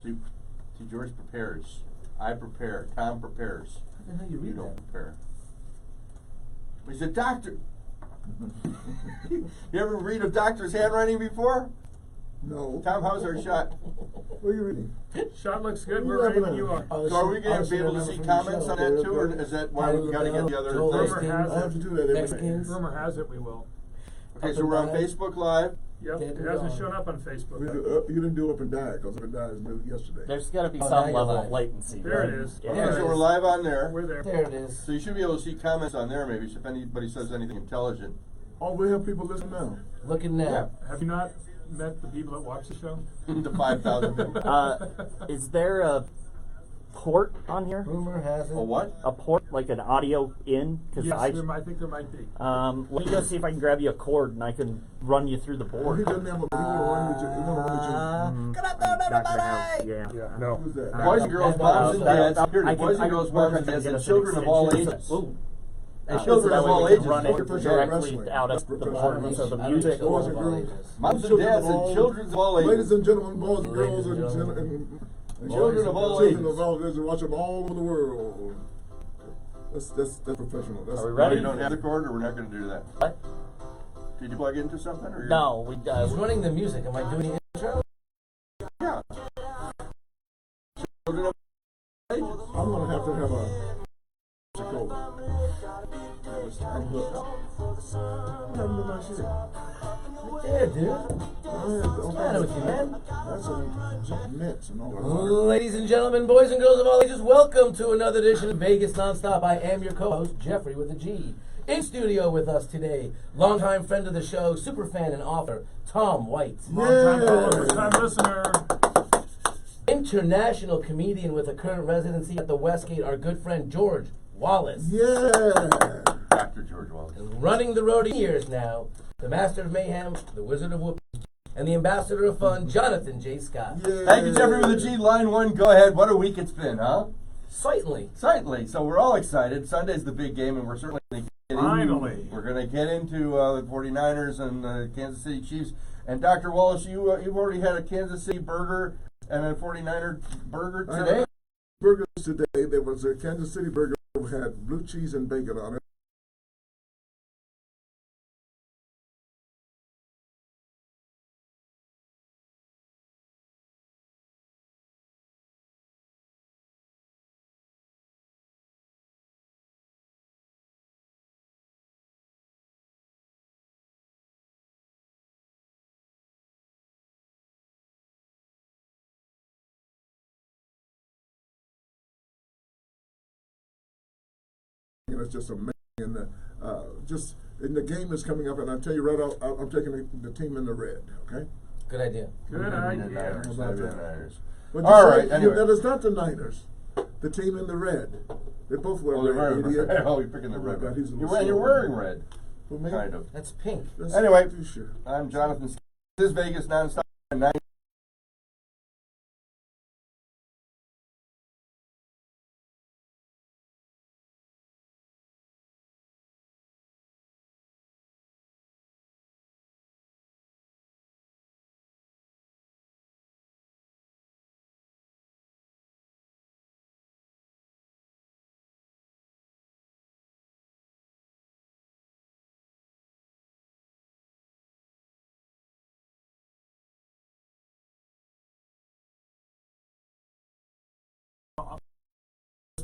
See, George prepares. I prepare. Tom prepares. How the hell you read don't that? prepare. He's a doctor. You ever read a doctor's handwriting before? No. Tom, how's our shot? What are you reading? Shot looks good. We're We're ready wrapping when you up. are. So are we going to be able to see comments on that too, or is that why we got to get the other Rumor thing? has I have to do that every Mexicans. Rumor has it we will. Okay, so we're on Facebook Live. Yep, it hasn't shown up on Facebook. You didn't do Up and Die because Up and Die is new yesterday. There's got to be Oh, some now level you're of live. latency. There right? it is. Yeah. Okay, There it so we're is. live on there. We're there. There it is. So you should be able to see comments on there maybe, so if anybody says anything intelligent. Oh, we have people listening now. Looking now. Have you not met the people that watch the show? The 5,000 people. Is there a port on here? Rumor has it. A what? A port, like an audio in? Because Yes, I think there might be. let me go see if I can grab you a cord and I can run you through the He board. doesn't have a. He want to run with you. Good afternoon, everybody! Yeah. No. Who's that? Boys and girls, moms and dads. Here, I boys can- and girls, I moms can and dads, get and us an children of all extension. ages. Ooh. And children so of that way all we can ages. run it Professional directly wrestling. out of the Professional board. So the wrestling. music Boys and will. girls. Moms and Children dads of and all- children of all Ladies ages. and gentlemen, boys and Ladies girls, and and gentlemen. Children of all children ages. of all ages, watch them all over the world. That's professional. That's Are we No, ready? you don't have the cord, or we're not going to do that. What? Did you plug into something? Or No, we. He's running the music. Am I doing the intro? Yeah. Children of all ages. I'm gonna have to have a musical. I'm hooked. What happened to my shit? Yeah, dude. What's the matter with you, man? That's a mints and all that. Ladies and gentlemen, boys and girls of all ages, welcome to another edition of Vegas Nonstop. I am your co-host, Jeffrey with a G. In studio with us today, longtime friend of the show, super fan and author, Tom White. Long-time caller, first-time listener. International comedian with a current residency at the Westgate, our good friend George Wallace. Yeah. Dr. George Wallace. Running the road in years now, the master of mayhem, the wizard of whoop, and the ambassador of fun, Jonathan J. Scott. Yeah. Thank you, Jeffrey, with a G. Line 1, go ahead. What a week it's been, huh? Certainly. Certainly. So we're all excited. Sunday's the big game, and we're certainly going to get Finally. We're going to get into the 49ers and the Kansas City Chiefs. And Dr. Wallace, you've already had a Kansas City burger and a 49er burger I had today? burgers today. There was a Kansas City burger that had blue cheese and bacon on it. And it's just amazing. And just and the game is coming up, and I tell you right off, I'm taking the team in the red. Okay. Good idea. Good idea. Niners, How about that? Niners. But All you right, say, anyway. that is not the Niners. The team in the red. They both wear Oh, they're red. wearing Idiot. red. Oh, you're picking the Oh my red. God, he's a You're little wearing slow. red, For me, kind of. That's pink. that's Anyway. too sure. I'm Jonathan. This is Vegas Nonstop. 9.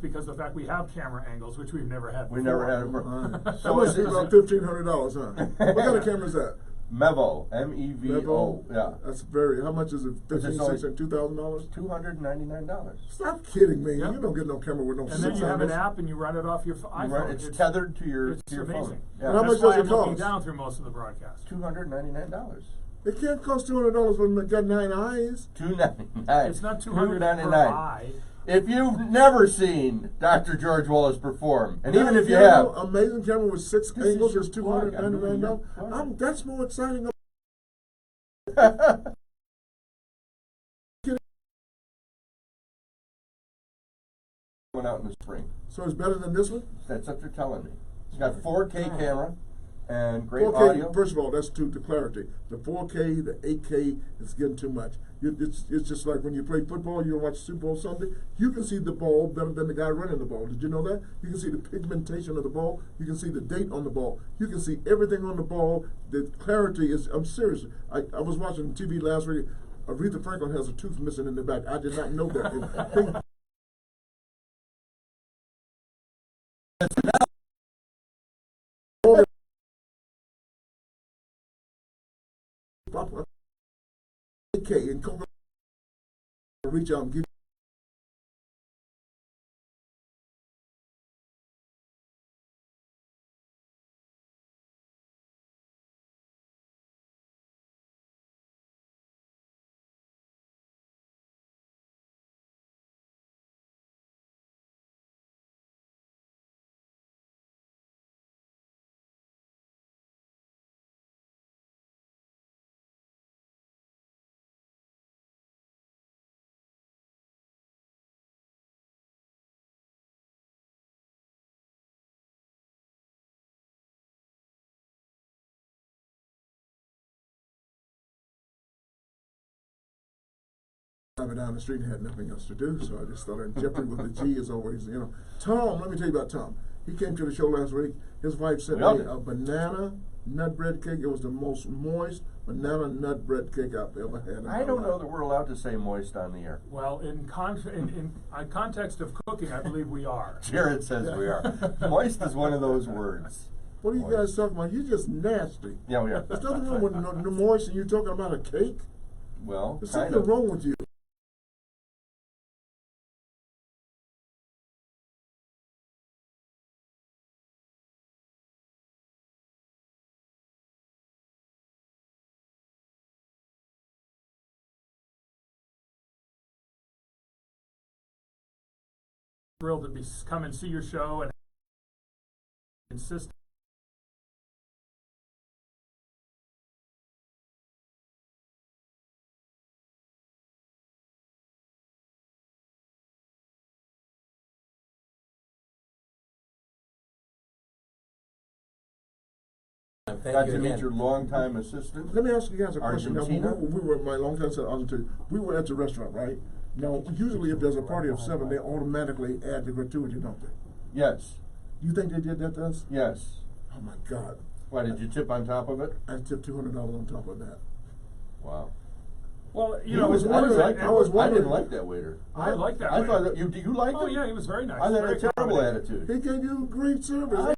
Because of the fact we have camera angles, which we've never had before. We never had a So much be about $1,500, huh? What kind of camera is that? Mevo, M-E-V-O. Yeah. That's very. How much is it? It's 15, only- 16, $2,000. $299. Stop kidding me! Yeah. You don't get no camera with no. And then you have an $600. app and you run it off your iPhone. It's tethered to your It's phone. amazing. Yeah. And how That's much why does it I'm looking cost? down through most of the broadcast. $299. It can't cost $200 when it got 9 eyes. $299. It's not 200 per $299. eye. If you've never seen Dr. George Wallace perform, and even if you Camera, have, amazing camera with 6 This is angles your is plug. I'm doing your $299. plug. That's more exciting. went out in the spring. So it's better than this one. That's what they're telling me. It's got 4K camera, and great 4K, audio. first of all, that's the clarity. The 4K, the 8K is getting too much. It's just like when you play football, you watch Super Bowl Sunday, you can see the ball better than the guy running the ball. Did you know that? You can see the pigmentation of the ball. You can see the date on the ball. You can see everything on the ball. The clarity is, I'm serious. I was watching TV last week. Aretha Franklin has a tooth missing in the back. I did not know that. Okay, and come reach out and give. Down the street and had nothing else to do, so I just thought Jeffrey with the G is always, Tom, let me tell you about Tom. He came to the show last week. His wife sent me a banana nut bread cake. It was the most moist banana nut bread cake I've ever had in my I don't life. know that we're allowed to say moist on the air. Well, in context of cooking, I believe we are. Jared says we are. Moist is one of those words. What are you guys talking about? You're just nasty. Yeah, we are. There's nothing wrong with no moist and you talking about a cake? Well, There's kind something of. wrong with you. Thrilled to come and see your show and insist. Thank Got you to again. meet your longtime assistant. Let me ask you guys a question. Now, Argentina? we were my longtime assistant. We were at the restaurant, right? Now, usually if there's a party of 7, they automatically add the gratuity, don't they? Yes, You think they did that to us? yes. Oh my God! Why, did you tip on top of it? I tipped $200 on top of that. Wow. Well, you He know, was it was- wondering, it I was- didn't like that waiter. I like that I waiter. thought, do you like Oh him? yeah, he was very nice. I had very a terrible accommodating. attitude. He gave you great service.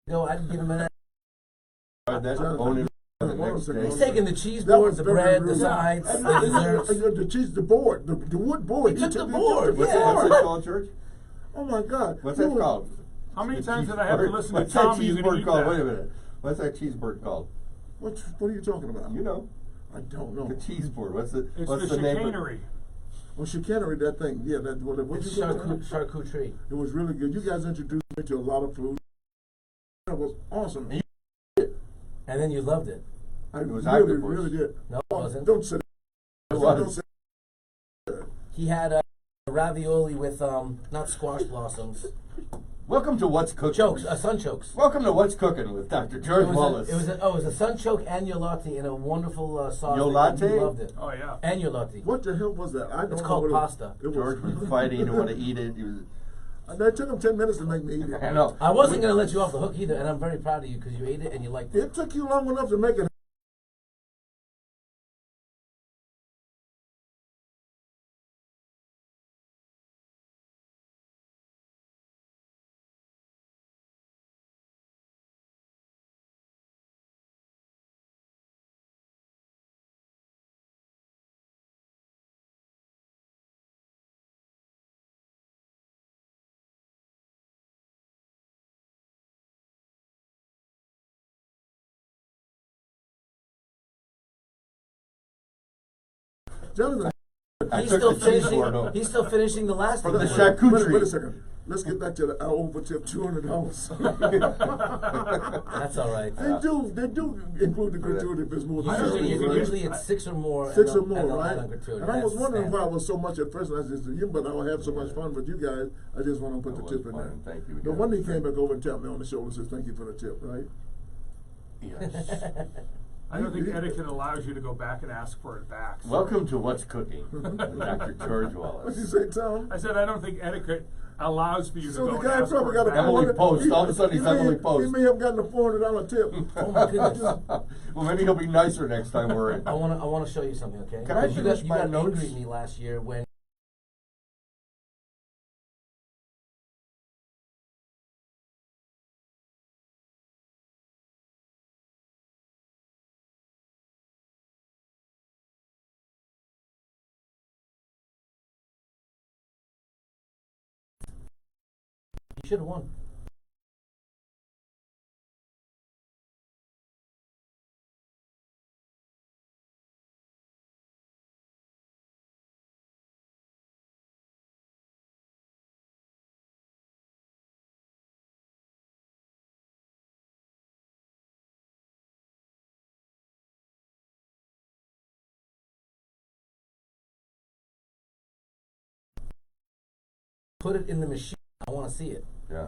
Go, I'd give him an. Tried that bone in the next day. He's taking the That cheese was board, the very bread, the rude. sides, And the desserts. the cheese, the board, the wood board. He took the board, What's yeah. what's it called, George? Oh my God! What's You that were- called? How many The times cheese did I have to board. listen to What's that Tom? cheese You gonna board eat called? that? Wait a minute. What's that cheese board called? What are you talking about? You know, I don't know. the cheese board. What's the It's what's the name? Of, chicanery. Oh, chicanery, that thing. Yeah, that what It's you call it? charcuterie. It was really good. You guys introduced me to a lot of food. It was awesome. And then you loved it. I It was really, octopus. really did. No, it wasn't. Don't say that. It was. Don't say He had ravioli with not squash blossoms, Welcome to What's Cooking. chokes, sunchokes. Welcome to What's Cooking with Dr. George Wallace. It was a sunchoke agnolotti in a wonderful sauce. Gnocchi? You loved it. Oh yeah. Agnolotti. what the hell was that? I don't It's know called what pasta. It was. George was fighting. He didn't want to eat it. He was. And it took him 10 minutes to make me eat it. I know. I wasn't going to let you off the hook either, and I'm very proud of you because you ate it and you liked it. It took you long enough to make it. Jonathan, I He's took still the cheese board finishing. over. He's still finishing the last For one. the wait a charcuterie. second. let's get back to the over tip $200. That's all right. They do include the gratuity if it's more than Usually- $6, right? Usually it's 6 or more. Six and or more, and right? on gratuity. And I was That's wondering why it standard. was so much at first. And I just said, but I had so much fun with you guys. I just want to put That the was tip in fun. there. Thank you No again. wonder he came back over and tapped me on the shoulder and said, "Thank you for the tip," right? Yes. I don't think etiquette allows you to go back and ask for it back. So- Welcome to What's Cooking, with Dr. George What did you Wallace. say, Tom? I said I don't think etiquette allows for you to So go the and guy ask probably for got it a back. Emily Post. All of a sudden he's Emily Post. He may have gotten a $400 tip. Oh my goodness. Well, maybe he'll be nicer next time we're in. I want to show you something, okay? Can I you finish got, my you got notes? angry at me last year when you should have won. Put it in the machine. I want to see it. Yeah.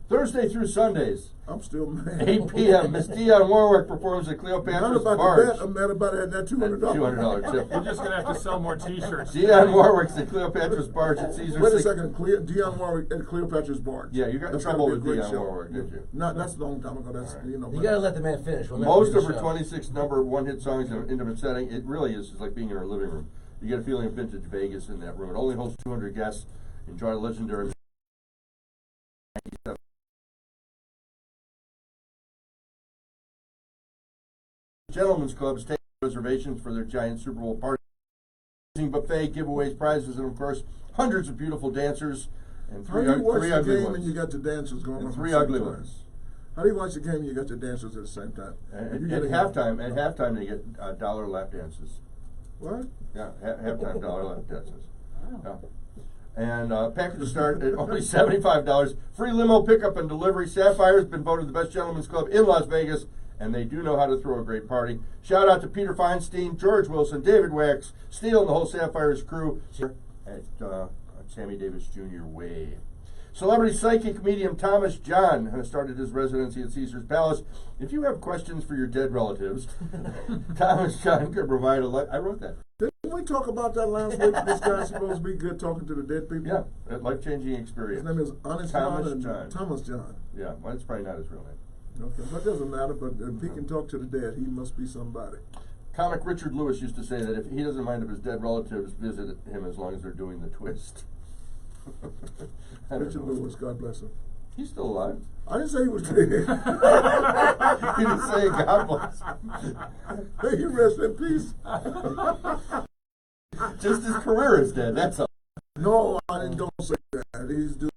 Thursday through Sundays, I'm still mad. 8 p.m. Miss Dionne Warwick performs at Mad Cleopatra's about Barge. that. I'm mad about it. That $200. $200 tip. You're just gonna have to sell more T-shirts. Dionne Warwick's at Cleopatra's Barge at Caesar's. Wait a second. Dionne Warwick at Cleopatra's Barge. Yeah, you got in That's trouble gonna be a with great Dionne show. Warwick, did you? No, that's a long time ago. That's You but- got to let the man finish. We'll never Most do of the her show. 26 number one hit songs in an intimate setting, it really is like being in her living room. You get a feeling of vintage Vegas in that room. It only holds 200 guests. Enjoy legendary. Gentlemen's clubs take reservations for their giant Super Bowl party. Buffet, giveaways, prizes, and of course, hundreds of beautiful dancers and How three, do you watch three the ugly game ones. and you got the dancers going And on? three at the ugly same time? ones. How do you watch the game and you got the dancers at the same time? At You gotta- halftime, they get dollar lap dances. What? Yeah, halftime dollar lap dances. Yeah. And packages start at only $75. Free limo pickup and delivery. Sapphire's been voted the best gentleman's club in Las Vegas, and they do know how to throw a great party. Shout out to Peter Feinstein, George Wilson, David Wax, Steele, and the whole Sapphire's crew at Sammy Davis Jr. Way. Celebrity psychic medium Thomas John has started his residency at Caesar's Palace. If you have questions for your dead relatives, Thomas John can provide I wrote that. Didn't we talk about that last week? This guy's supposed to be good talking to the dead people. Yeah, a life-changing His experience. name is Honest Thomas John and John. Thomas John. Yeah, well, it's probably not his real name. Okay, but it doesn't matter. But if he can talk to the dead, he must be somebody. Comic Richard Lewis used to say that if he doesn't mind if his dead relatives visit him as long as they're doing the twist. I don't Richard know. Lewis, God bless him. He's still alive. I didn't say he was dead. He didn't say God bless him. May he rest in peace. Just his career is dead, that's all. No, I didn't. Don't say that. He's just.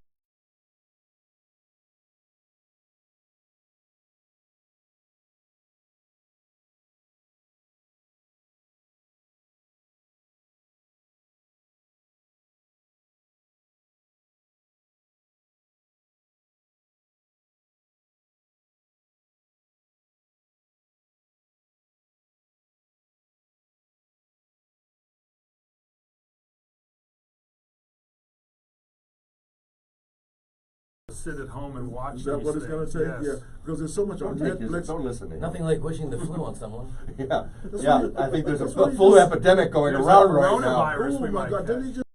Sit at home and watch. Is that these what it's going to things. take? Yes. Yeah, because there's so much on Don't take his, Netflix. don't listen to him. Nothing like wishing the flu on someone. Yeah, That's yeah. what he- I think there's that's a what he flu just- epidemic going There's around a right now. coronavirus. Oh we my might God! Didn't he catch. just?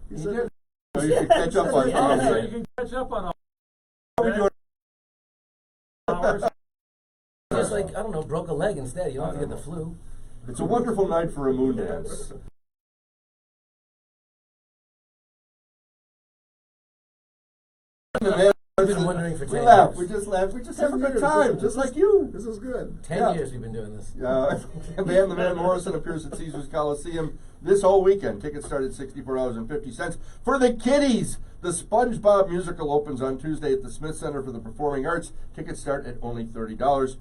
He He said did. So you can catch up on Yeah, Oh, things. so yeah. you can catch up on all What are we doing? hours. Just like, I don't know, broke a leg instead. You don't have to get the flu. It's a wonderful night for a moon dance. I've been wondering for 10 We laugh. years. We just laugh. We just 10 have a good years. time, just like you. This is good. 10 Yeah. years we've been doing this. Band the Man Morrison appears at Caesars Coliseum this whole weekend. Tickets start at $64.50 for the kiddies. The SpongeBob musical opens on Tuesday at the Smith Center for the Performing Arts. Tickets start at only $30.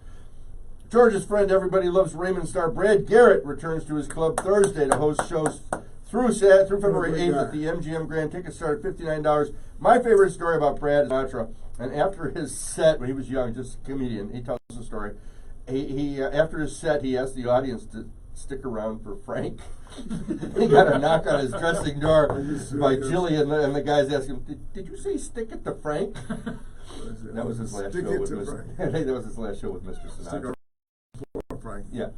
George's friend, everybody loves Raymond star Brad Garrett returns to his club Thursday to host shows through February 8th at the MGM Grand. Tickets start at $59. My favorite story about Brad Sinatra, and after his set, when he was young, just a comedian, he tells the story. He after his set, he asked the audience to stick around for Frank. He got a knock on his dressing door by Jillian, and the guys asked him, "Did you say stick it to Frank?" That was his last show with Mr. That was his last show with Mr. Sinatra. Frank. Yeah,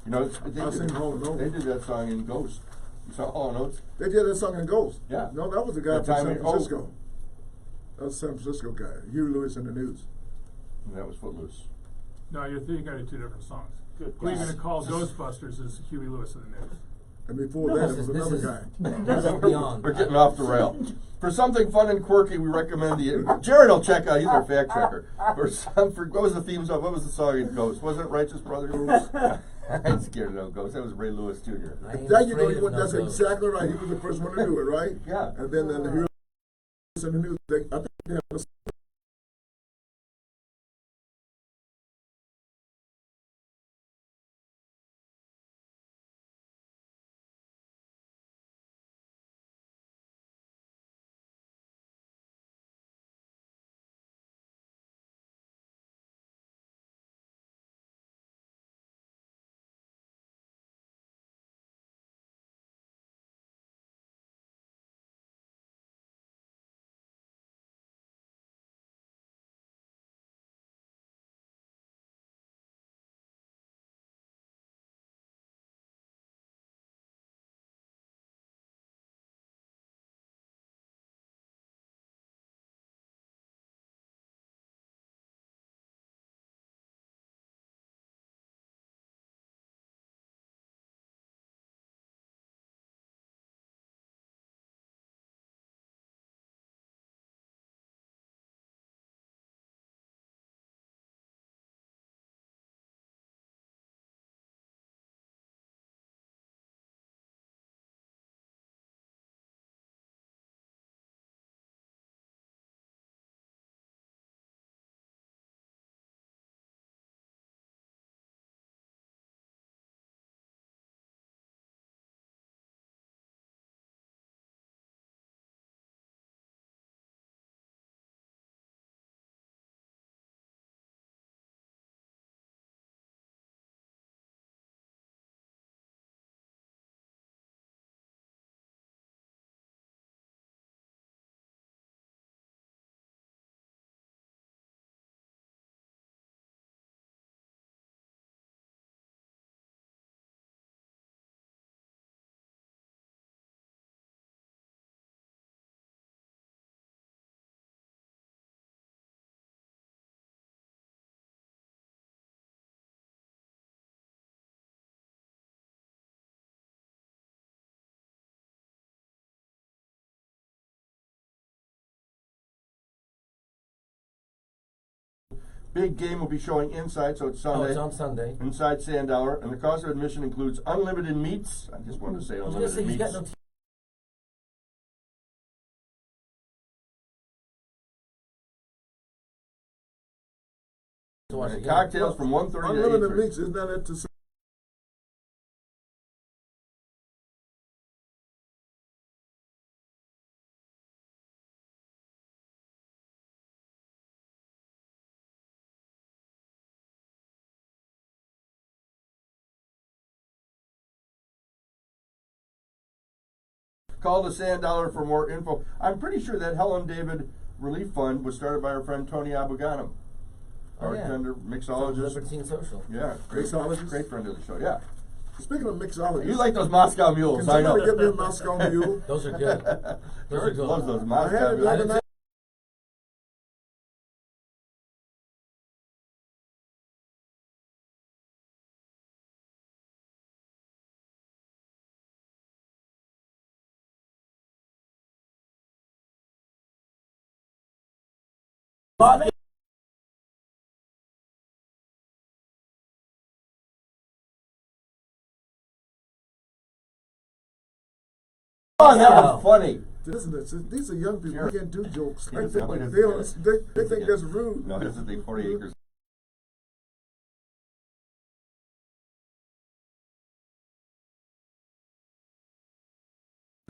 you know, they did that song in Ghost. You saw Hall & Oates? They did that song in Ghost. Yeah. No, that was the guy That from time San in- Francisco. That was San Francisco guy, Huey Lewis in the News. And that was Footloose. No, you're thinking of two different songs. Good Who are you God. going to call Ghostbusters is Huey Lewis in the News. And before No, that, this it was is- another this guy. This is beyond. We're getting off the rail. For something fun and quirky, we recommend the Jared will check out. He's our fact checker. What was the theme song? What was the song in Ghost? Wasn't it Righteous Brothers? I'm scared of no Ghost. That was Ray Lewis Jr. I ain't There you go. afraid of no That's ghosts. exactly right. He was the first one to do it, right? Yeah. And then the Huey Lewis in the News. I think they have a Big Game will be showing Inside, so it's Oh, Sunday. it's on Sunday. Inside Sandauer, and the cost of admission includes unlimited meats. I just wanted to say I was gonna say unlimited he's got meats. no to watch the And game. cocktails from 1:30 to unlimited 8:30. mix. Isn't that it? To Call the Sandauer for more info. I'm pretty sure that Helen David Relief Fund was started by our friend Tony Aboganum, Oh, our yeah. tender mixologist. Libertine Social. Yeah, Mixologist? great friend of the show. Yeah, speaking of mixology, you like those Moscow mules? can I know. somebody get me a Moscow Mule? Those are good. Those are George good. loves those I Moscow had it the mules. other night. Vodka on, that was funny. These are young people. Sure. They can't do jokes. He Like doesn't that. know, he doesn't They, get don't, it. they think that's rude. No, this is the 40 acres.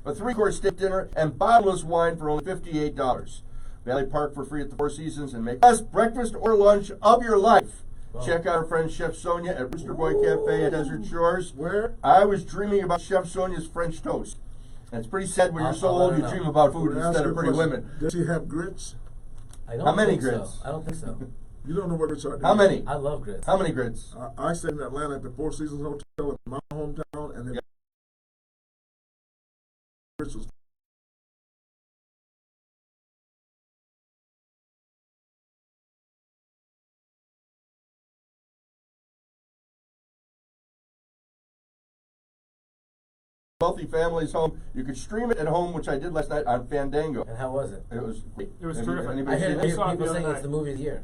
A 3-course steak dinner and bottomless wine for only $58. Valley Park for free at the Four Seasons and make best breakfast or lunch of your life. Wow. Check out our friend Chef Sonia at Rooster Boy Cafe at Desert Shores. Where? I was dreaming about Chef Sonia's French toast. And it's pretty sad when you're so I'll let old her you know. dream about food Ask instead you of a pretty question. women. Does she have grits? I don't How many think grits? So. I don't think so. You don't know what grits are. do How you? many? I love grits. How many grits? I stayed in Atlanta at the Four Seasons Hotel in my hometown, and then Yeah. grits was Wealthy Families Home. You could stream it at home, which I did last night on Fandango. And how was it? It was great. It was Have you- terrific. anybody I seen hear it? saw it people the other saying it's night. the movie of the year.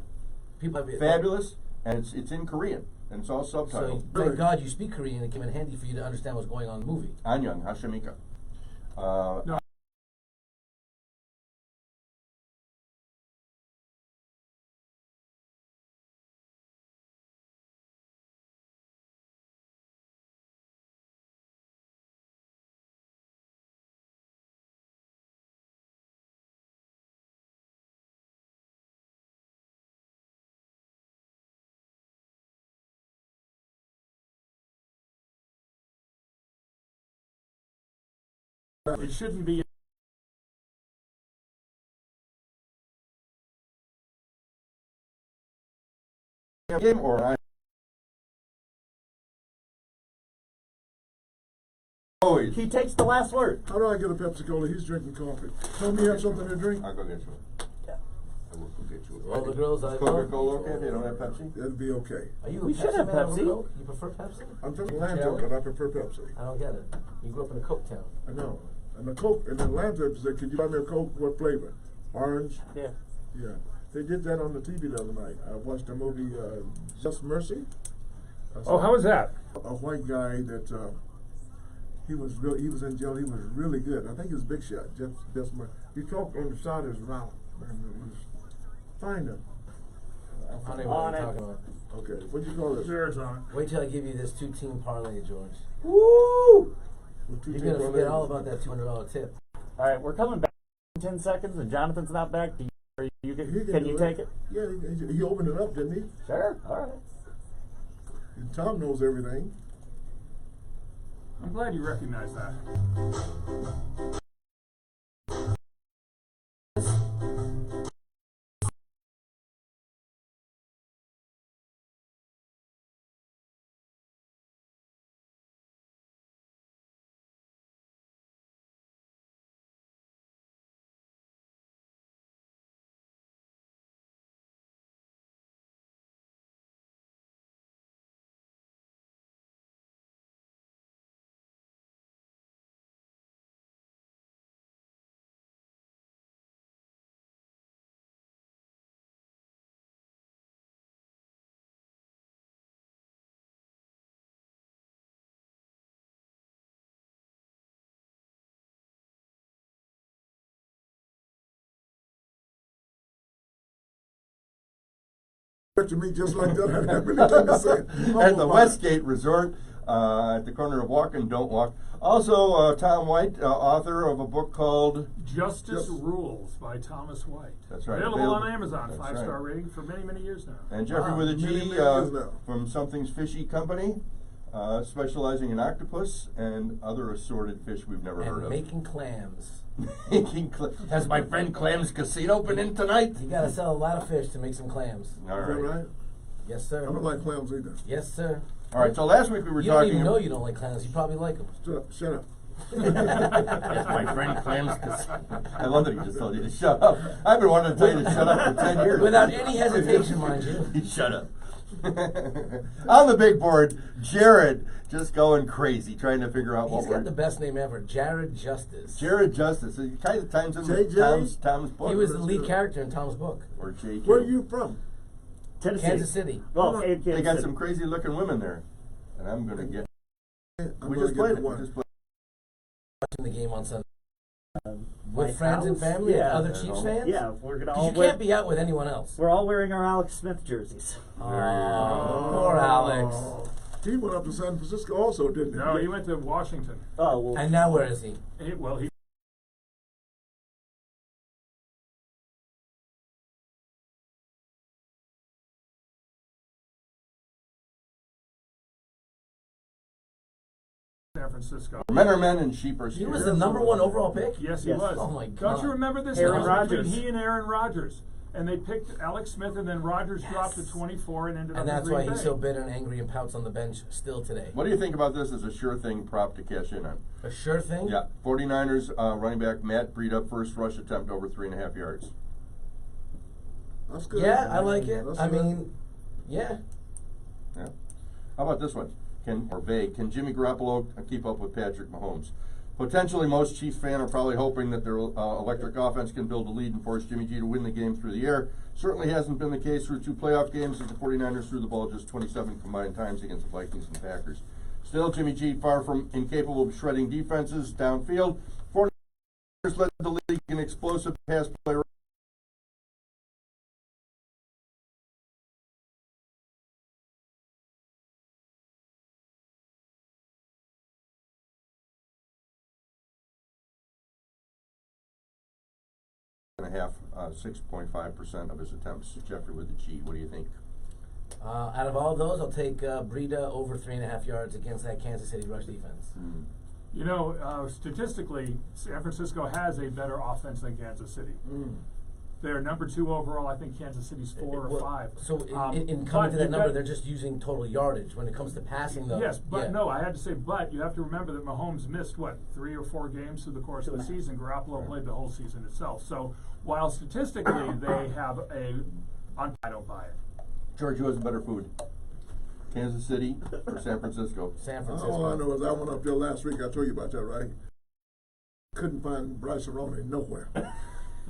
People have Fabulous, and it's in Korean, and it's all So subtitled. thank God you speak Korean. It came in handy for you to understand what's going on in the movie. Anyang Hashimika. No. It shouldn't be. Game or I. Always. He takes the last word. How do I get a Pepsi Cola? He's drinking coffee. Tell me you have something to drink. I'll go get you. I will go get you. All the girls I Coca-Cola, love. okay? If you don't have Pepsi. That'd be okay. Are you a We Pepsi should have man or Pepsi. Coke? You prefer Pepsi? I'm from Atlanta, Jelly? but I prefer Pepsi. I don't get it. You grew up in a Coke town. I know. And the Coke in Atlanta said, "Could you buy me a Coke? What flavor? Orange." Yeah. Yeah. They did that on the TV the other night. I watched a movie, Just Mercy. Oh, how was that? A white guy that he was in jail. He was really good. I think he was Big Shot. Just Mercy. He talked on the side of his mouth. Find him. I don't even know On what it. you're talking about. Okay. What do you call it? Cheers on it. Wait till I give you this 2-team parlay, George. Woo! You're going to forget all about that $200 tip. All right, we're coming back in 10 seconds, and Jonathan's not back. Can you take it? Yeah, he opened it up, didn't he? Sure. All right. And Tom knows everything. I'm glad you recognize that. To me just like that. I didn't have anything to say. At the Westgate Resort, at the corner of Walk and Don't Walk. Also, Tom White, author of a book called Justice Yes. Rules by Thomas White. That's right. Available on Amazon. That's 5-star right. rating for many, many years now. And Jeffrey Wow. with a Many, G many years now. from Something's Fishy Company, specializing in octopus and other assorted fish we've never heard And of. making clams. Has my friend Clam's Casino been in tonight? You got to sell a lot of fish to make some clams. All Is that right. right? Yes, I sir. don't like clams either. Yes, sir. All right. So last week we were You don't talking. even know you don't like clams. You probably like them. Shut up. That's my friend Clam's Casino. I love that he just told you to shut up. I've been wanting to tell you to shut up for 10 years. Without any hesitation, mind you. Shut up. On the big board, Jared just going crazy trying to figure out He's what got we're. the best name ever, Jared Justice. Jared Justice. It kind of times in with JJ? Tom's book. He was the lead character in Tom's book. Or JK. Where are you from? Tennessee. Kansas City. Well, They They got some crazy looking women there. And I'm going to get. I'm We gonna just get played the it. one. We just played Watching the game on Sunday. With my friends and house. family Yeah. and other At Chiefs home. fans? Yeah, we're gonna 'Cause all you wear, can't be out with anyone else. we're all wearing our Alex Smith jerseys. Oh, poor Alex. He went up to San Francisco also, didn't he? No, he went to Washington. Oh well. And now where is he? He San Francisco. Men are men and sheep are sheep. He was the number 1 overall pick? Yes, he Yes. was. Oh my Don't God. you remember this? Aaron It was Rodgers. between he and Aaron Rodgers. And they picked Alex Smith, and then Rodgers dropped to 24 and ended And up that's in why Green he's Bay. so bitter and angry and pouts on the bench still today. What do you think about this as a sure thing prop to cash in on? A sure thing? Yeah, 49ers running back Matt Breida, first rush attempt over 3.5 yards. That's good. Yeah, I like it. That's I good. mean, yeah. Yeah. How about this one? Can Jimmy Garoppolo keep up with Patrick Mahomes? Potentially, most Chiefs fans are probably hoping that their electric offense can build a lead and force Jimmy G to win the game through the air. Certainly hasn't been the case through 2 playoff games as the 49ers threw the ball just 27 combined times against the Vikings and Packers. Still, Jimmy G far from incapable of shredding defenses downfield. 49ers led the league in explosive pass play. And a half, 6.5% of his attempts. Jeffrey with the G. What do you think? Out of all those, I'll take Breida over 3.5 yards against that Kansas City rush defense. You know, statistically, San Francisco has a better offense than Kansas City. They're number 2 overall. I think Kansas City's 4 or Well, 5. So in but coming to that you've number, got- they're just using total yardage. When it comes to passing, though, Yes, but yeah. no, I had to say, but you have to remember that Mahomes missed, 3 or 4 games through the course of the season. Garoppolo played the whole season itself. So while statistically they have I don't buy it. George, who has better food? Kansas City or San Francisco? San Francisco. All I know is I went up there last week. I told you about that, right? Couldn't find Bryce Arone nowhere.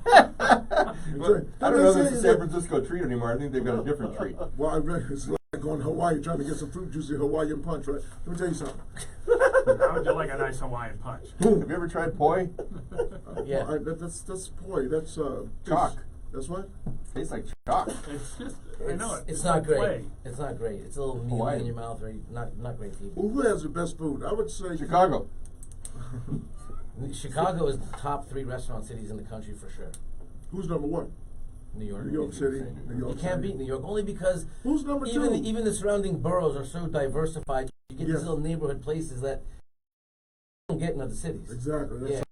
But I don't know if it's a San Francisco treat anymore. I think they've got a different treat. Well, I read it's like going to Hawaii trying to get some fruit juicy Hawaiian punch, right? Let me tell you something. How would you like a nice Hawaiian punch? Have you ever tried poi? Yeah. That's poi. That's Chalk. That's what? Tastes like chalk. It's just, I know it. It's not like great. play. It's not great. It's a little mealy Hawaiian. in your mouth, or not great for you. Well, who has the best food? I would say Chicago. Chicago is the top 3 restaurant cities in the country for sure. Who's number 1? New York. New York City. New York You can't City. beat New York only because Who's number 2? even the surrounding boroughs are so diversified. You get Yes. these little neighborhood places that you don't get in other cities. Exactly. That's Yeah.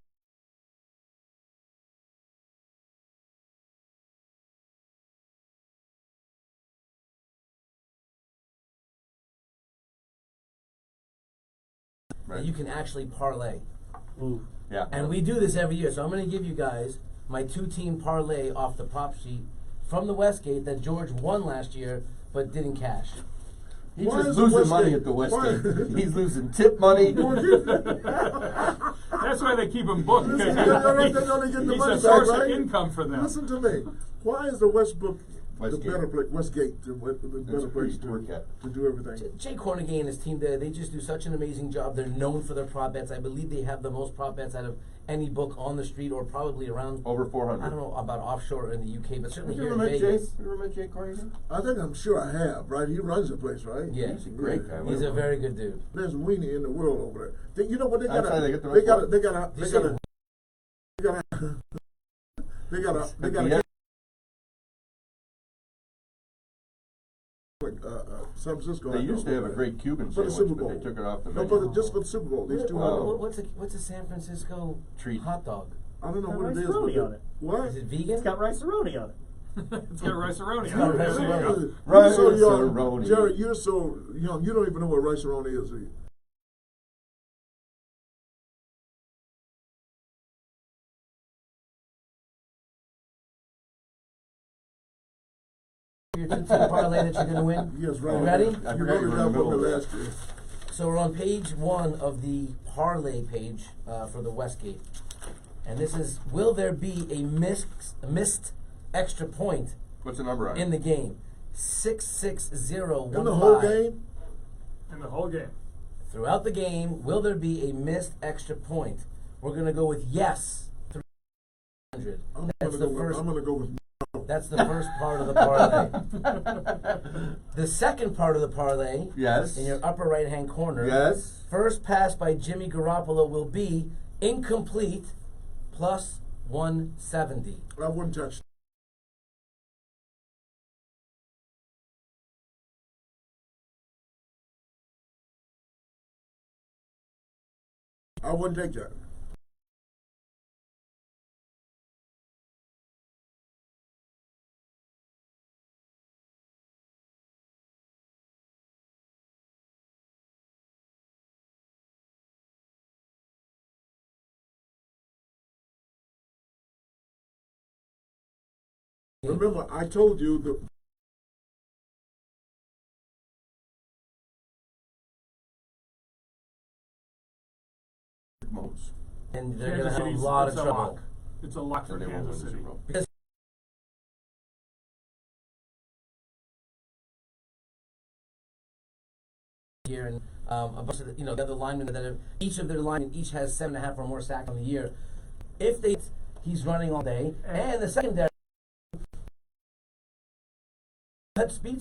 Right. You can actually parlay. Ooh. Yeah. And we do this every year. So I'm going to give you guys my 2-team parlay off the prop sheet from the Westgate that George won last year but didn't cash. He's Why just is the losing Westgate- money at the why- Westgate. He's losing tip money. That's why they keep him booked. Listen, Because they're gonna get the he's money a back, source right? of income for them. Listen to me. Why is the Westbrook Westgate. the better place? Westgate, the It's better a place great work at. to do everything. Jay Cornegay and his team there, they just do such an amazing job. They're known for their prop bets. I believe they have the most prop bets out of any book on the street or probably around, Over 400. I don't know about offshore or in the UK, but certainly You here ever in met Jay? Vegas. You ever met Jay Corrigan? I'm sure I have, right? He runs the place, right? Yeah. He's a great guy. He's a very good dude. There's weenie in the world over there. You know what they got? I'm sorry, they get the They got. rest They got. You They say got. They got. They got. Yeah. San Francisco. They used to have a great Cuban for the sandwich, Super Bowl. but they took it off the No, menu. just for the Super Bowl. These two. Wow. What's a San Francisco Treat. hot dog? I don't know Got what it is. rice-a-roni but on it. What? Is it vegan? It's got rice-a-roni on it. It's got rice-a-roni. It's got on it. There you rice-a-roni. go. You're so young, Rice-a-roni. Jared. You're so young. You don't even know what rice-a-roni is. Do you? Your 2-team parlay that you're going to win? Yes, right. You ready? I You forgot you wrote were it in down the for me middle of last year. So we're on page 1 of the parlay page for the Westgate. And this is, will there be a missed extra point What's the number on in it? the game? 66015. In the whole game. In the whole game. Throughout the game, will there be a missed extra point? We're going to go with yes 100. I'm That's the first. gonna go with That's the first part of the parlay. The second part of the parlay, Yes. in your upper right-hand corner, Yes. first pass by Jimmy Garoppolo will be incomplete plus 170. I wouldn't touch. I wouldn't take that. Remember, I told you that Modes. And they're going Kansas to have a City's lot of it's a trouble. lock. It's a lock So for they won't Kansas win the City. Super Bowl. Because here and a bunch of the other linemen that have each of their linemen each has 7.5 or more sacks on the year. If he's running all day, and the secondary speed.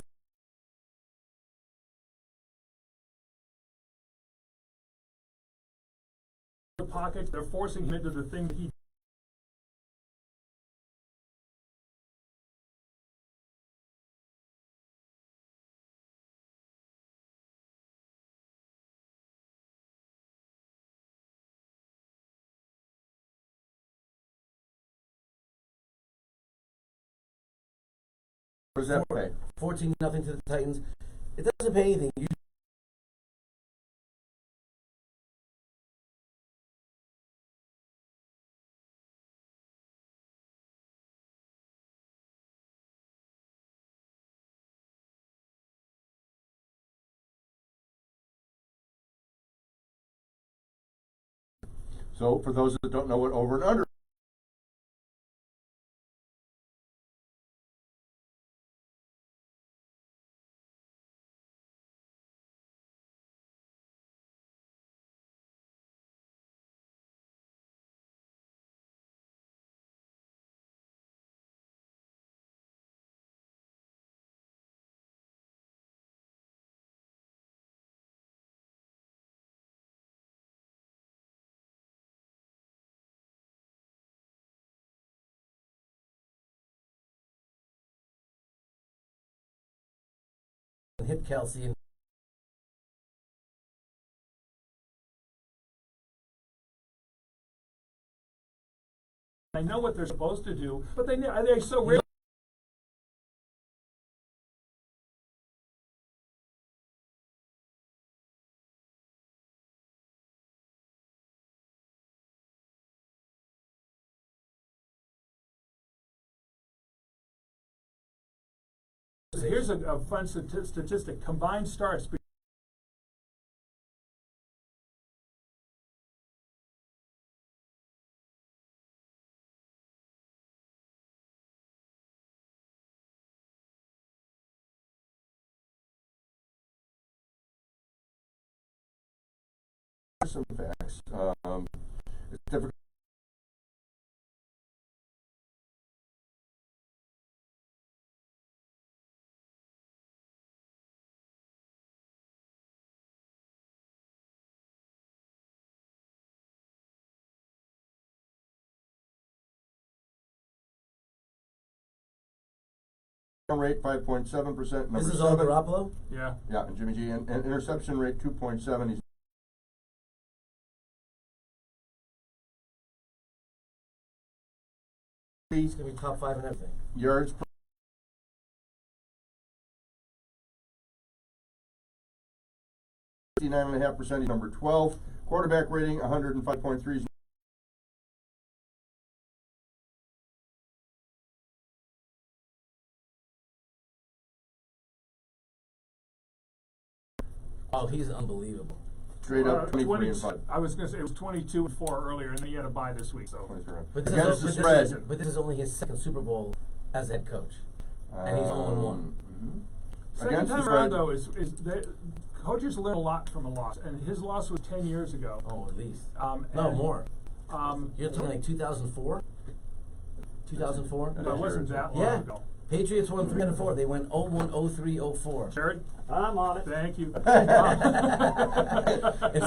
The pocket, they're forcing him into the thing that he. What does that pay? 14-0 to the Titans. It doesn't pay anything. So for those that don't know what over and under Hit Kelsey and I know what they're supposed to do, but they so rarely. Here's a fun statistic: combined starts. some facts. It's difficult. Rate 5.7%. this is all Garoppolo. Yeah. Yeah, and Jimmy G and interception rate 2.7. He's going to be top 5 in everything. Yards per 59.5%. He's number 12. Quarterback rating 105.3. Oh, he's unbelievable. Straight up 23 and 5. I was going to say it was 22 and 4 earlier, and then he had a bye this week. So But this, Against is, the but, spread. this is, but this is only his second Super Bowl as head coach, and he's 0-1. second Against the time spread. around though is coaches learn a lot from a loss, and his loss was 10 years ago. Oh, at least. No, No, more. Um, You're talking like 2004? 2004. That wasn't that long Yeah. ago. Patriots won 3 out of 4. They went 0-1, 0-3, 0-4. Jared, I'm on it. thank you. Instead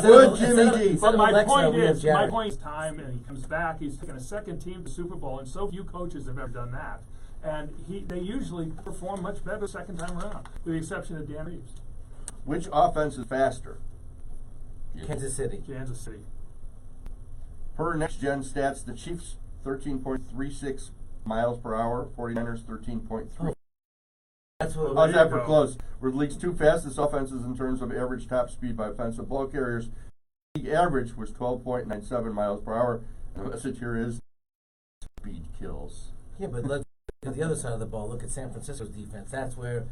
Good of- Jimmy instead of- G. instead But of my Alexa, point we have is, my Jared. point is time, and he comes back. He's taken a second team to the Super Bowl, and so few coaches have ever done that. And they usually perform much better second time around, with the exception of Dan Reeves, Which offense is faster? Kansas City. Kansas City. Per next gen stats, the Chiefs 13.36 miles per hour, 49ers 13.3. That's what. How's there that you for go. close? We're the league's 2 fastest offenses in terms of average top speed by offensive ball carriers. League average was 12.97 miles per hour. And the message here is speed kills. Yeah, but let's look at the other side of the ball. Look at San Francisco's defense. That's where,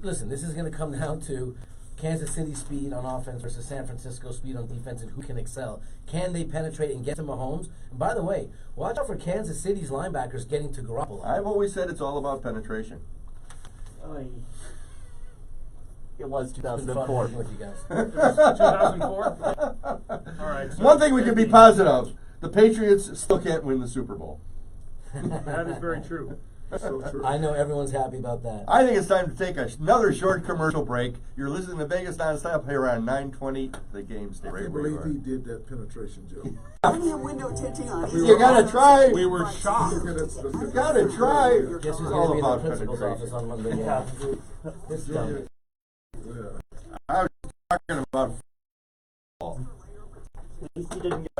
listen, this is going to come down to Kansas City speed on offense versus San Francisco speed on defense and who can excel. Can they penetrate and get to Mahomes? And by the way, watch out for Kansas City's linebackers getting to Garoppolo. I've always said it's all about penetration. It was It's been fun 2004. working with you guys. 2004? All right. So One thing we can be positive, the Patriots still can't win the Super Bowl. That is very true. So true. I know everyone's happy about that. I think it's time to take another short commercial break. You're listening to Vegas Nonstop here on 920 The Game Stay I right can't where you believe are. he did that penetration joke. Any window tinting on You gotta try. We were shocked. Okay, that's You gotta try. Guess who's It's going all to be in the about principal's penetration. office on Monday? Yeah. This dummy. Yeah. I was talking about football. At least he didn't get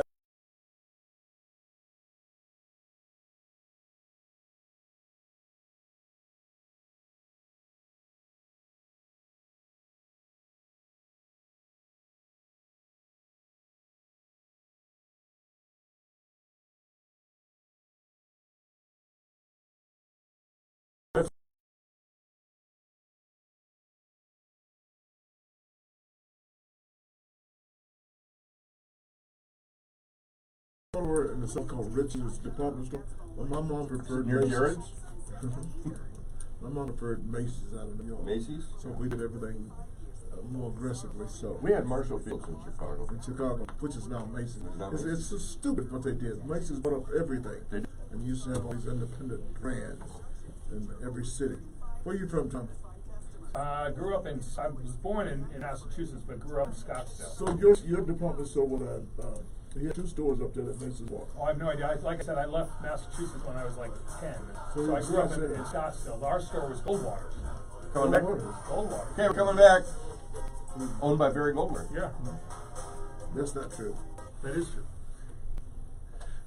Over in the so-called Richards department store, well, my mom preferred Near Macy's. Jared's? My mom preferred Macy's out of New York. Macy's? So we did everything more aggressively. So We had Marshall Fields in Chicago. in Chicago, which is now Macy's. now It's, Macy's. it's so stupid what they did. Macy's bought up everything, They did. and you used to have all these independent brands in every city. Where you from, Tom? Grew up in, I was born in Massachusetts, but grew up in Scottsdale. So your department store would have you had 2 stores up there that Macy's bought. Oh, I have no idea. Like I said, I left Massachusetts when I was like 10. So So I it's grew up in Scottsdale. Scottsdale. Our store was Goldwater's. Coming back. Goldwater. Okay, we're coming back. Owned by Barry Goldberg. Yeah, That's not true. that is true.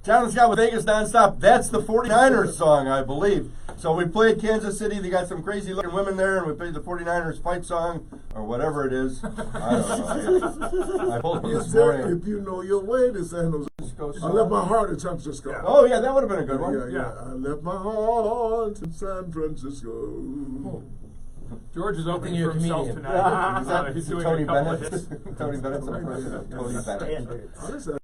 Jonathan Scott with Vegas Nonstop. That's the 49ers song, I believe. So we played Kansas City. They got some crazy looking women there, and we played the 49ers fight song, or whatever it is. I don't know. I told you this morning. If you know your way to San Jose. Francisco I song. left my heart in San Francisco. Oh, yeah, that would have been a good one. Yeah, yeah. I left my heart in San Francisco. George is opening you're for a himself comedian. tonight. Is that He's doing Tony a couple Bennett? of hits. Tony Bennett's impression. Tony Bennett. standards. Listen,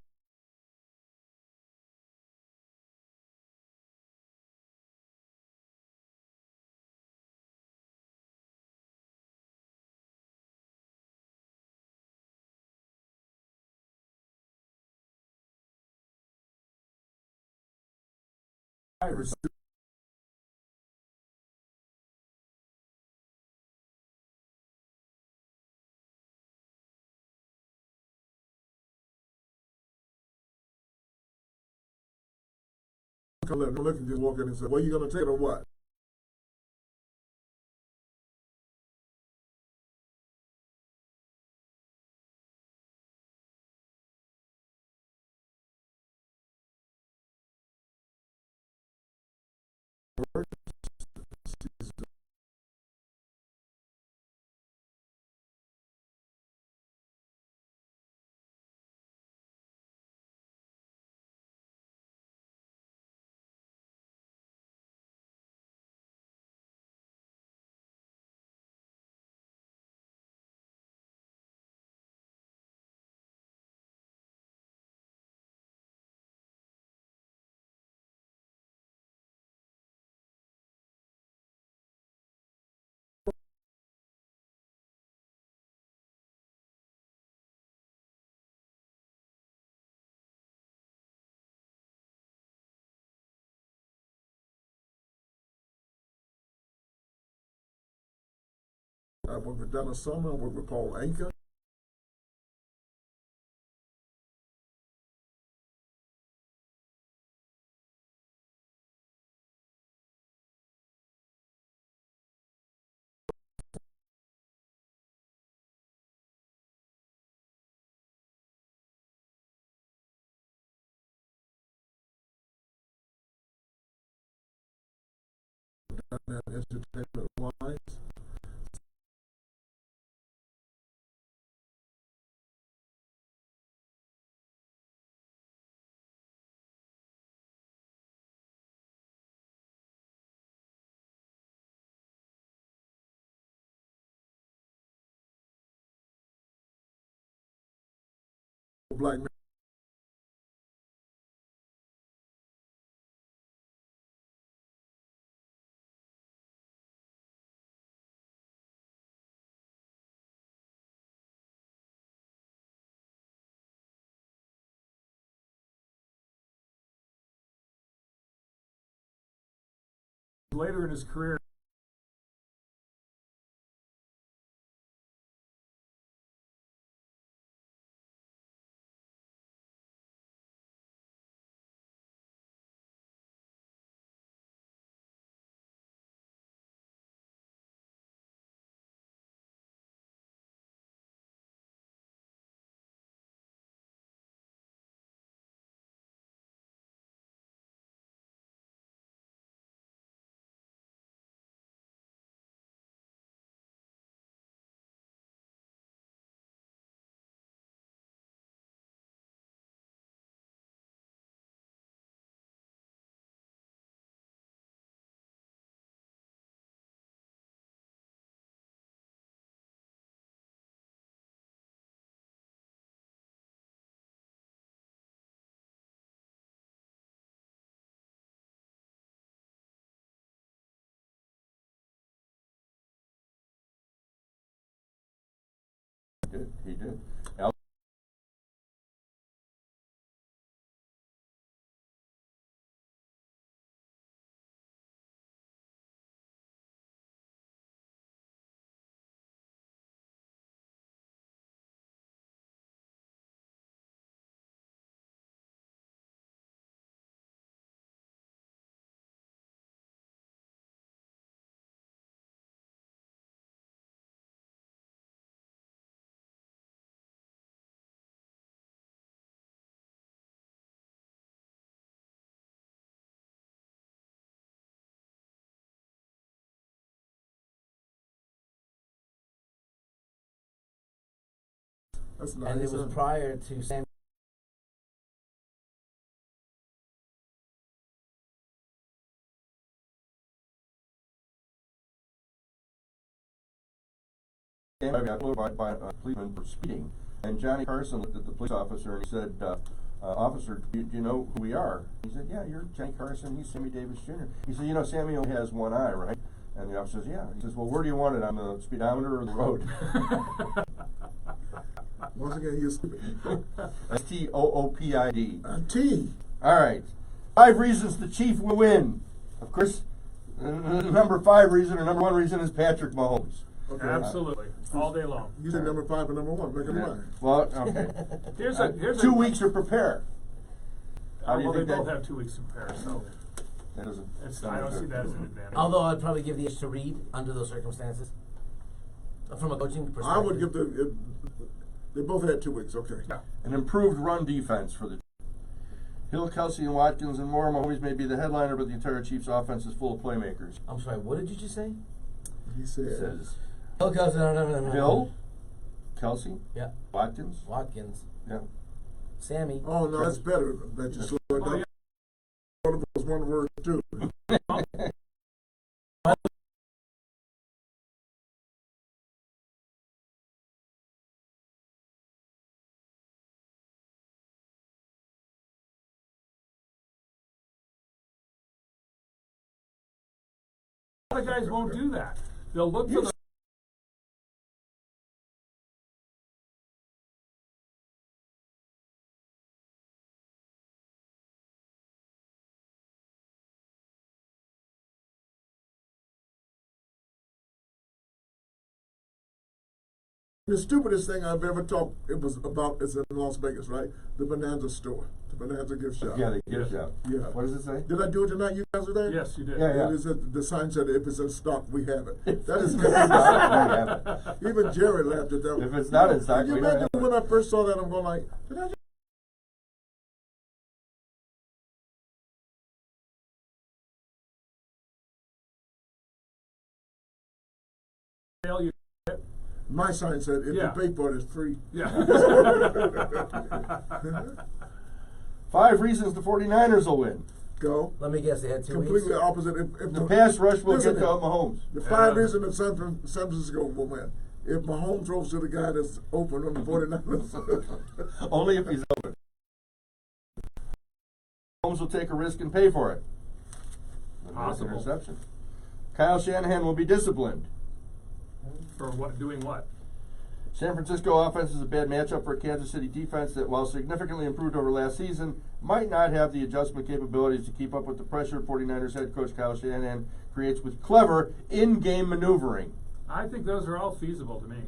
look and just walk in and say, well, you going to take it or what? worked with Donna Summer, I worked with Paul Anka. Done that entertainment wise. Black man. Later in his career, He did. That's nice. And it was prior to Sam. By a policeman for speeding, and Johnny Carson looked at the police officer and he said, "Officer, do you know who we are?" He said, "Yeah, you're Johnny Carson. He's Sammy Davis Jr." He said, "You know, Sammy only has one eye, right?" And the officer says, "Yeah." He says, "Well, where do you want it, on the speedometer or the road?" Once again, you're stupid. STOOPID. T. All right. 5 reasons the Chief will win. Of course, number 5 reason or number 1 reason is Patrick Mahomes. Okay. absolutely, all day long. You said number 5 and number 1. Make it mine. Well, okay. Here's 2 weeks to prepare. How do you well, they think both that- have 2 weeks to prepare, so That doesn't. I don't see that as an advantage. Although I'd probably give the edge to Reed under those circumstances. From a coaching perspective. I would give they both had 2 weeks. Okay. Yeah. An improved run defense for the Hill, Kelsey, and Watkins and more. Mahomes may be the headliner, but the entire Chiefs offense is full of playmakers. I'm sorry, what did you just say? He It said. says Oh, Kelsey, no. Hill, Kelsey, Yeah. Watkins. Watkins. Yeah. Sammy. Oh no, that's better. That just slowed it down. One of those one word too. A lot of guys won't do that. They'll look for the The stupidest thing I've ever talked it was about is in Las Vegas, right? The Bonanza store, the Bonanza gift shop. Yeah, the gift shop. Yeah. What does it say? Did I do it tonight? You guys were there? Yes, you did. Yeah, yeah. It is the sign said, if it's in stock, we have it. That is We have it. even Jerry laughed at that. If it's not in stock, Can you we don't imagine have when it. I first saw that, I'm going like, did I just You- my sign said, if Yeah. you pay for it, it's free. Yeah. 5 reasons the 49ers will win. Go. Let me guess, they had 2 weeks. Completely opposite. If The pass rush will Listen get to to- Mahomes. The 5 Yeah. reasons that San Francisco will win. If Mahomes throws to the guy that's open on the 49ers. Only if he's open. Mahomes will take a risk and pay for it. The last Possible. interception. Kyle Shanahan will be disciplined. For what? Doing what? San Francisco offense is a bad matchup for a Kansas City defense that, while significantly improved over last season, might not have the adjustment capabilities to keep up with the pressure 49ers head coach Kyle Shanahan creates with clever in-game maneuvering. I think those are all feasible to me.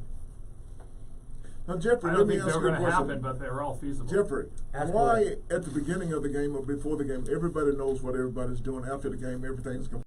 Now, Jeffrey, I let don't me think ask they're you a going to question. happen, but they're all feasible. Jeffrey, Ask why away. at the beginning of the game or before the game, everybody knows what everybody's doing. After the game, everything's going.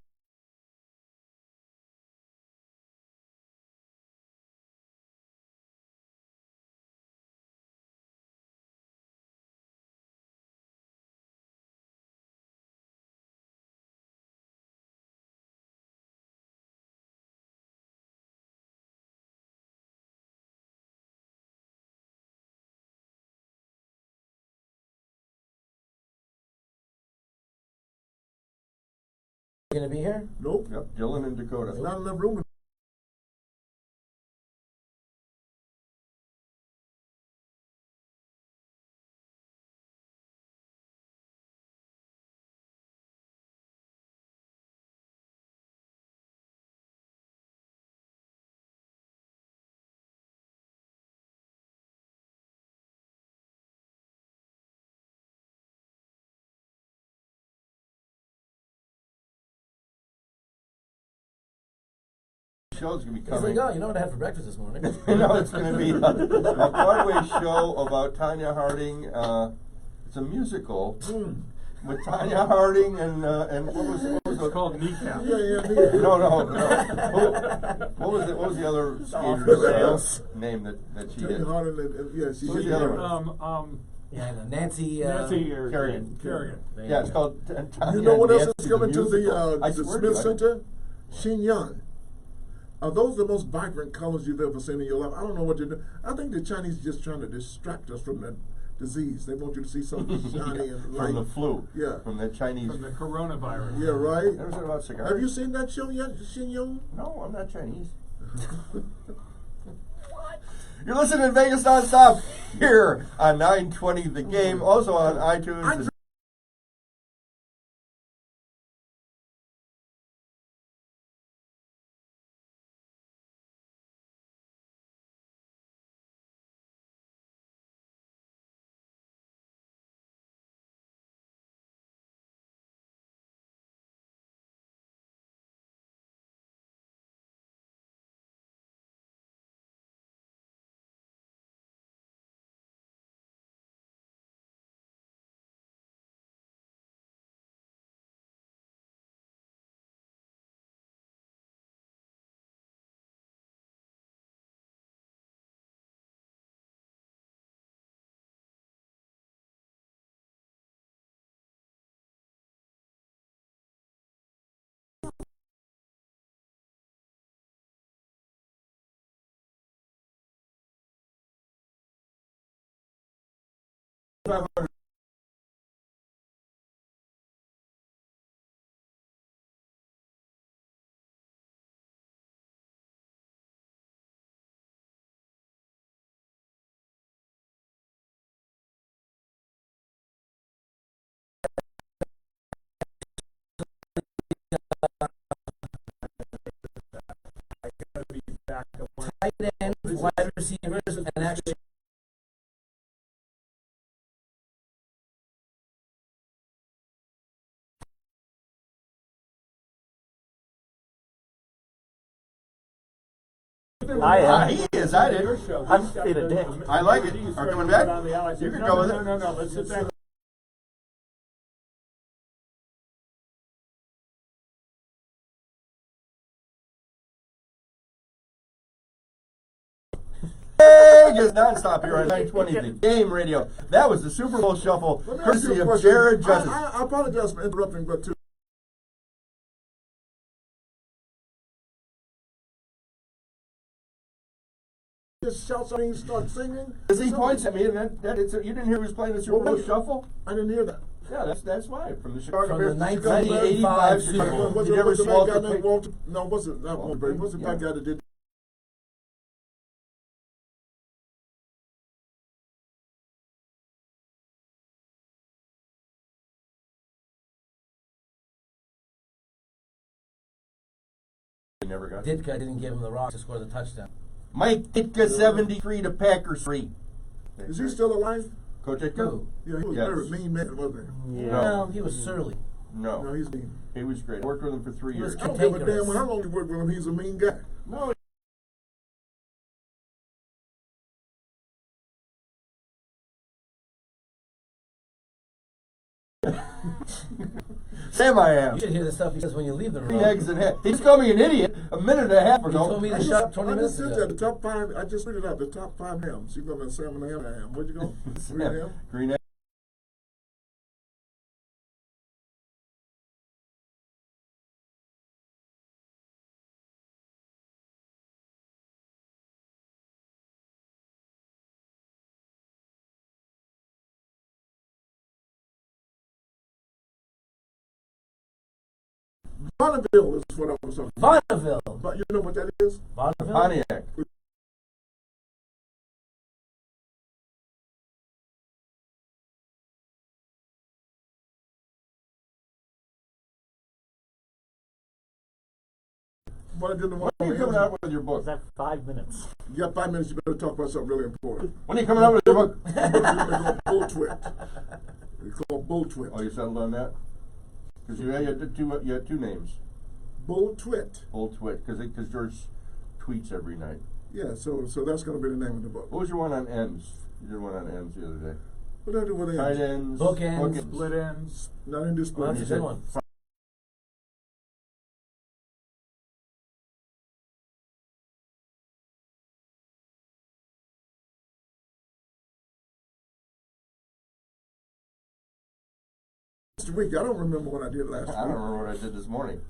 You gonna be here? Nope. Yep, Dylan and Dakota. There's not enough room. Show's gonna be He's coming. like, oh, you know what I had for breakfast this morning? No, it's going to be a Broadway show about Tanya Harding. It's a musical with Tanya Harding and what was It's the called Kneecap. Yeah. no. What was the other skater's name that she did? Tanya Harding and yeah, she Who's did the other that. one? Yeah, no, Nancy. Nancy or Kerrigan. Kerrigan. There Yeah, you it's go. called Tanya You know what else Nancy is coming to Musical. I the swear Smith to you, Center? Xinjiang. Are those the most vibrant colors you've ever seen in your life? I don't know what you're doing. I think the Chinese just trying to distract us from that disease. They want you to see something shiny and light. From the flu. Yeah. From the Chinese. From the coronavirus. Yeah, right? Ever said about cigars? Have you seen that show yet, Xinjiang? No, I'm not Chinese. You're listening to Vegas Nonstop here on 920 The Game, also on iTunes. Tight ends, wide receivers, and actually. I am. He is. I did. I'm being a dick. I like it. Are coming back? You can go with it. No, let's sit back. Vegas nonstop here on 920 The Game Radio. That was the Super Bowl Shuffle, Let me ask you courtesy a of question. Jared Justice. I apologize for interrupting, but to just shout something and start singing. As he points at me, and you didn't hear he was playing the Super Bowl Shuffle? I didn't hear that. Yeah, that's why. From the Chicago From Bears. the Chicago 1985 Bears, Super Bowl. Was You it never was the swallowed guy the named pig? Walter? No, was it not Walter Brady? Was the black Yeah. guy that did? He never got it. Ditka didn't give him the rock to score the touchdown. Mike Ditka, 73 to Packers 3. Is he still alive? Coach Ditka? Who? Yeah, he was Yes. a very mean man, wasn't he? Yeah. Well, he was surly. No, No. he's mean. He was great. I worked with him for 3 He was years. I don't give a Cantankerous. damn how long you worked with him. He's a mean guy. No. Sam, I am. You should hear the stuff he says when you leave the room. 3 eggs and half. He just called me an idiot a minute and a half He ago. told me to I shut up 20 I minutes just said ago. that. The top 5. I just figured out the top 5 hams. You got the Sam and the ham. Where'd you go? Green ham. Green egg. Bonneville is what I was talking. Vaudeville. But you know what that is? Vaudeville? Pontiac. What I didn't want When are you coming out with your book? Is that 5 minutes? You got 5 minutes. You better talk about something really important. When are you coming out with your book? They call bull twit. They call bull twit. Oh, you settled on that? Because you had two names. Bull twit. Old Twit. Because George tweets every night. Yeah. So that's going to be the name of the book. What was your one on ends? You did one on ends the other day. What do I do with Tight ends? ends. Bookends. Split ends. Not in this book. Well, that's a good one. Last week, I don't remember what I did last week. I don't remember what I did this morning.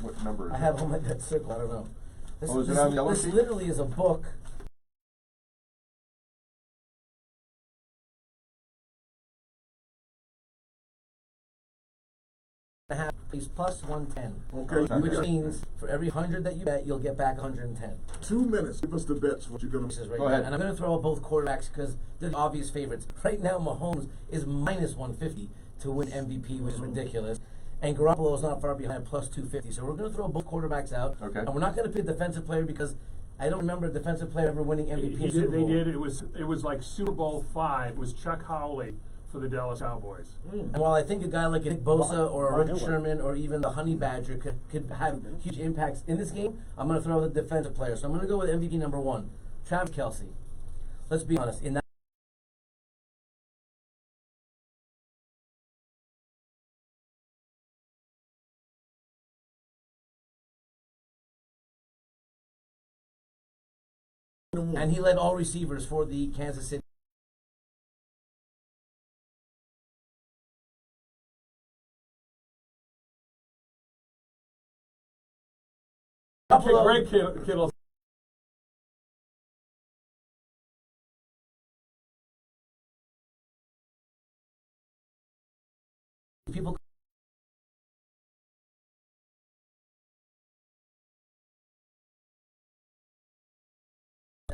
What number is I it? have them in that circle. I don't know. This, Oh, is it this, on the yellow this sheet? literally is a book. And a half piece plus 110. Okay. Okay. Which means for every 100 that you bet, you'll get back 110. 2 minutes. Give us the bets. What you're going This is to right Go now. ahead. And I'm going to throw out both quarterbacks because they're the obvious favorites. Right now, Mahomes is minus 150 to win MVP, which is ridiculous. And Garoppolo is not far behind, plus 250. So we're going to throw both quarterbacks out. Okay. And we're not going to pick defensive player because I don't remember a defensive player ever winning MVP in Super They Bowl. did. It was like Super Bowl 5 was Chuck Howley for the Dallas Cowboys. And while I think a guy like a Nick Bosa or a Von Rick Miller. Sherman or even the Honey Badger could have huge impacts in this game, I'm going to throw the defensive player. So I'm going to go with MVP number 1, Travis Kelce. Let's be honest. In that and he led all receivers for the Kansas City. Buffalo- Greg Kittle. People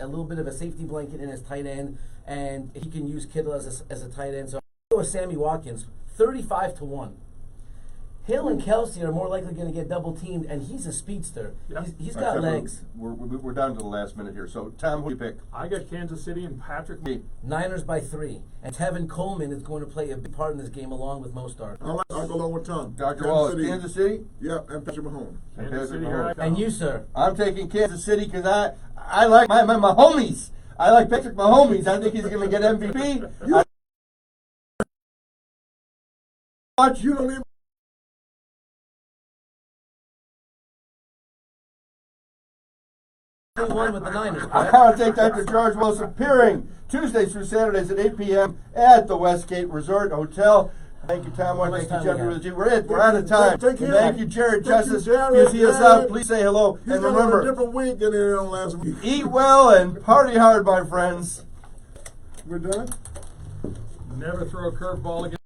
a little bit of a safety blanket in his tight end, and he can use Kittle as a tight end. So I'll go with Sammy Watkins, 35-1. Hill and Kelsey are more likely going to get double teamed, and he's a speedster. Yeah. He's got legs. We're down to the last minute here. So, Tom, who do you pick? I got Kansas City and Patrick. Niners by 3, and Tevin Coleman is going to play a big part in this game along with Mostert. I'll go along with Tom. Dr. Wallace, Kansas City? Yeah, and Patrick Mahomes. Kansas City, Mahomes. here I come. And you, sir? I'm taking Kansas City because I like my homies. I like Patrick Mahomes. I think he's going to get MVP. Watch You don't even. One with the Niners. I correct? want to take Dr. George Wilson appearing Tuesdays through Saturdays at 8 p.m. at the Westgate Resort Hotel. Thank you, Tom. How much Thank you, time Jeffrey. we With you. We're out of time. Take care. Thank you, Jared Thank you, Justice. Jared. You see us Jared. out. Please say hello. He's And got on a remember, different wig than he had on last week. eat well and party hard, my friends. We're done? Never throw a curveball again.